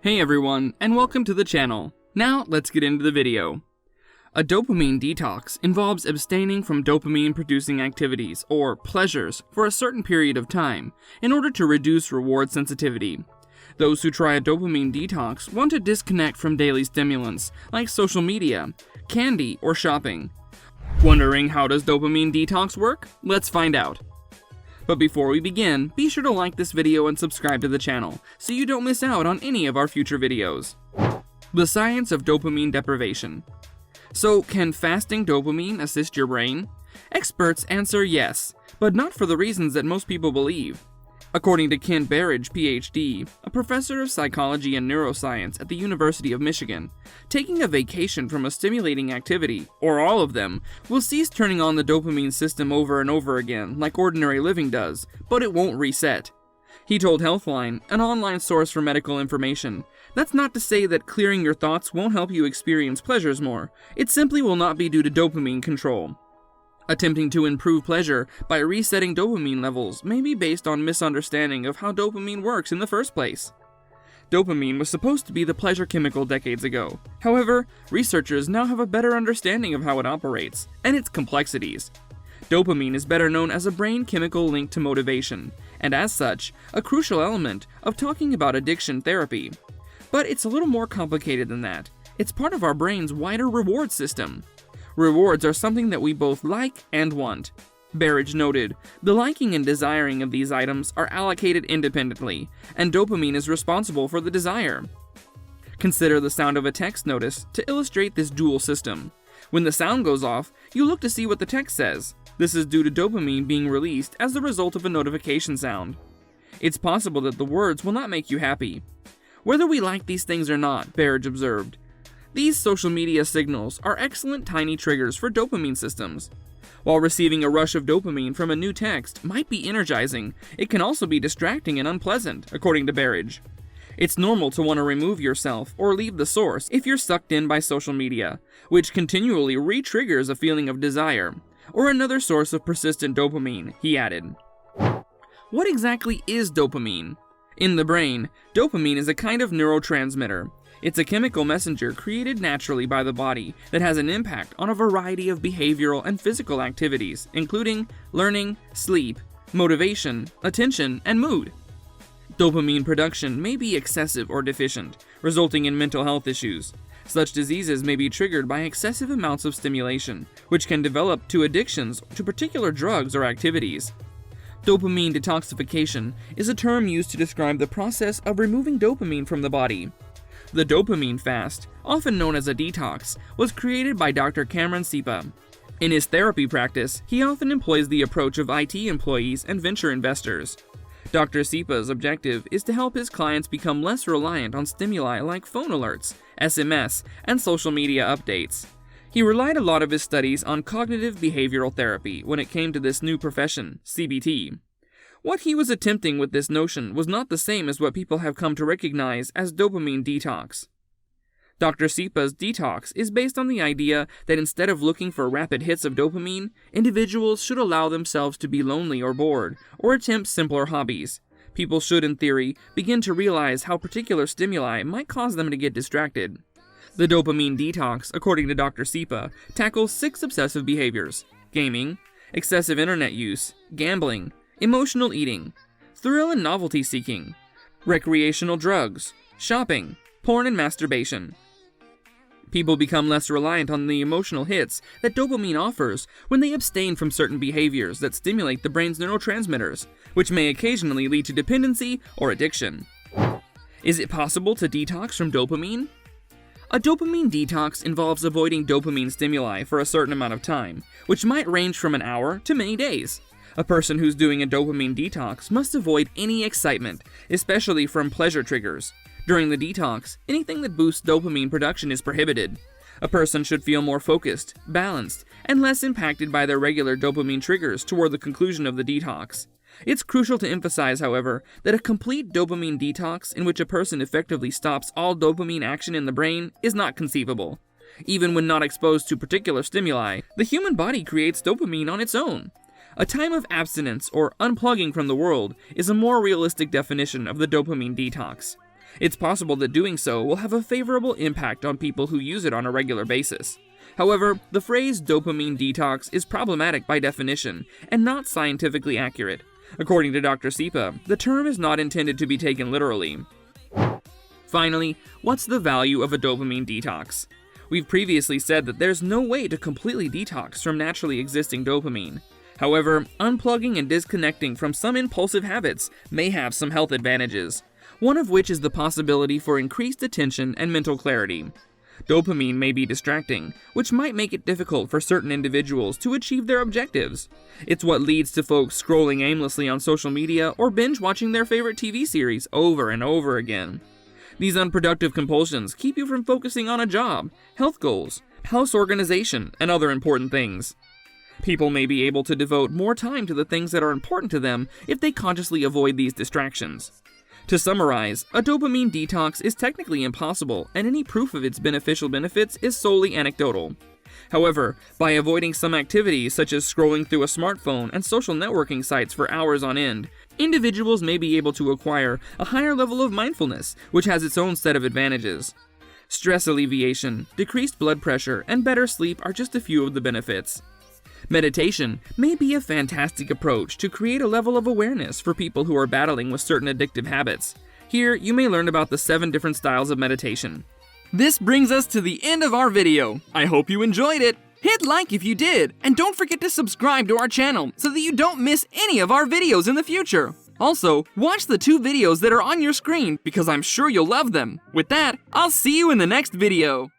Hey everyone, and welcome to the channel. Now let's get into the video. A dopamine detox involves abstaining from dopamine-producing activities, or pleasures, for a certain period of time, in order to reduce reward sensitivity. Those who try a dopamine detox want to disconnect from daily stimulants, like social media, candy, or shopping. Wondering how does dopamine detox work? Let's find out. But before we begin, be sure to like this video and subscribe to the channel, so you don't miss out on any of our future videos. The science of dopamine deprivation. So, can fasting dopamine assist your brain? Experts answer yes, but not for the reasons that most people believe. According to Kent Berridge, PhD, a professor of psychology and neuroscience at the University of Michigan, taking a vacation from a stimulating activity, or all of them, will cease turning on the dopamine system over and over again, like ordinary living does, but it won't reset. He told Healthline, an online source for medical information, that's not to say that clearing your thoughts won't help you experience pleasures more, it simply will not be due to dopamine control. Attempting to improve pleasure by resetting dopamine levels may be based on misunderstanding of how dopamine works in the first place. Dopamine was supposed to be the pleasure chemical decades ago. However, researchers now have a better understanding of how it operates, and its complexities. Dopamine is better known as a brain chemical linked to motivation, and as such, a crucial element of talking about addiction therapy. But it's a little more complicated than that. It's part of our brain's wider reward system. Rewards are something that we both like and want. Berridge noted, the liking and desiring of these items are allocated independently, and dopamine is responsible for the desire. Consider the sound of a text notice to illustrate this dual system. When the sound goes off, you look to see what the text says. This is due to dopamine being released as the result of a notification sound. It's possible that the words will not make you happy. Whether we like these things or not, Berridge observed, these social media signals are excellent tiny triggers for dopamine systems. While receiving a rush of dopamine from a new text might be energizing, it can also be distracting and unpleasant, according to Berridge. It's normal to want to remove yourself or leave the source if you're sucked in by social media, which continually re-triggers a feeling of desire, or another source of persistent dopamine, he added. What exactly is dopamine? In the brain, dopamine is a kind of neurotransmitter. It's a chemical messenger created naturally by the body that has an impact on a variety of behavioral and physical activities, including learning, sleep, motivation, attention, and mood. Dopamine production may be excessive or deficient, resulting in mental health issues. Such diseases may be triggered by excessive amounts of stimulation, which can develop to addictions to particular drugs or activities. Dopamine detoxification is a term used to describe the process of removing dopamine from the body. The dopamine fast, often known as a detox, was created by Dr. Cameron Sipa. In his therapy practice, he often employs the approach of IT employees and venture investors. Dr. Sipa's objective is to help his clients become less reliant on stimuli like phone alerts, SMS, and social media updates. He relied a lot of his studies on cognitive behavioral therapy when it came to this new profession, CBT. What he was attempting with this notion was not the same as what people have come to recognize as dopamine detox. Dr. Sipa's detox is based on the idea that instead of looking for rapid hits of dopamine, individuals should allow themselves to be lonely or bored, or attempt simpler hobbies. People should, in theory, begin to realize how particular stimuli might cause them to get distracted. The dopamine detox, according to Dr. Sipa, tackles 6 obsessive behaviors: gaming, excessive internet use, gambling, emotional eating, thrill and novelty seeking, recreational drugs, shopping, porn and masturbation. People become less reliant on the emotional hits that dopamine offers when they abstain from certain behaviors that stimulate the brain's neurotransmitters, which may occasionally lead to dependency or addiction. Is it possible to detox from dopamine? A dopamine detox involves avoiding dopamine stimuli for a certain amount of time, which might range from an hour to many days. A person who's doing a dopamine detox must avoid any excitement, especially from pleasure triggers. During the detox, anything that boosts dopamine production is prohibited. A person should feel more focused, balanced, and less impacted by their regular dopamine triggers toward the conclusion of the detox. It's crucial to emphasize, however, that a complete dopamine detox in which a person effectively stops all dopamine action in the brain is not conceivable. Even when not exposed to particular stimuli, the human body creates dopamine on its own. A time of abstinence or unplugging from the world is a more realistic definition of the dopamine detox. It's possible that doing so will have a favorable impact on people who use it on a regular basis. However, the phrase dopamine detox is problematic by definition and not scientifically accurate. According to Dr. Sipa, the term is not intended to be taken literally. Finally, what's the value of a dopamine detox? We've previously said that there's no way to completely detox from naturally existing dopamine. However, unplugging and disconnecting from some impulsive habits may have some health advantages, one of which is the possibility for increased attention and mental clarity. Dopamine may be distracting, which might make it difficult for certain individuals to achieve their objectives. It's what leads to folks scrolling aimlessly on social media or binge watching their favorite TV series over and over again. These unproductive compulsions keep you from focusing on a job, health goals, house organization, and other important things. People may be able to devote more time to the things that are important to them if they consciously avoid these distractions. To summarize, a dopamine detox is technically impossible, and any proof of its beneficial benefits is solely anecdotal. However, by avoiding some activities such as scrolling through a smartphone and social networking sites for hours on end, individuals may be able to acquire a higher level of mindfulness, which has its own set of advantages. Stress alleviation, decreased blood pressure, and better sleep are just a few of the benefits. Meditation may be a fantastic approach to create a level of awareness for people who are battling with certain addictive habits. Here, you may learn about the 7 different styles of meditation. This brings us to the end of our video. I hope you enjoyed it. Hit like if you did, and don't forget to subscribe to our channel so that you don't miss any of our videos in the future. Also, watch the 2 videos that are on your screen because I'm sure you'll love them. With that, I'll see you in the next video.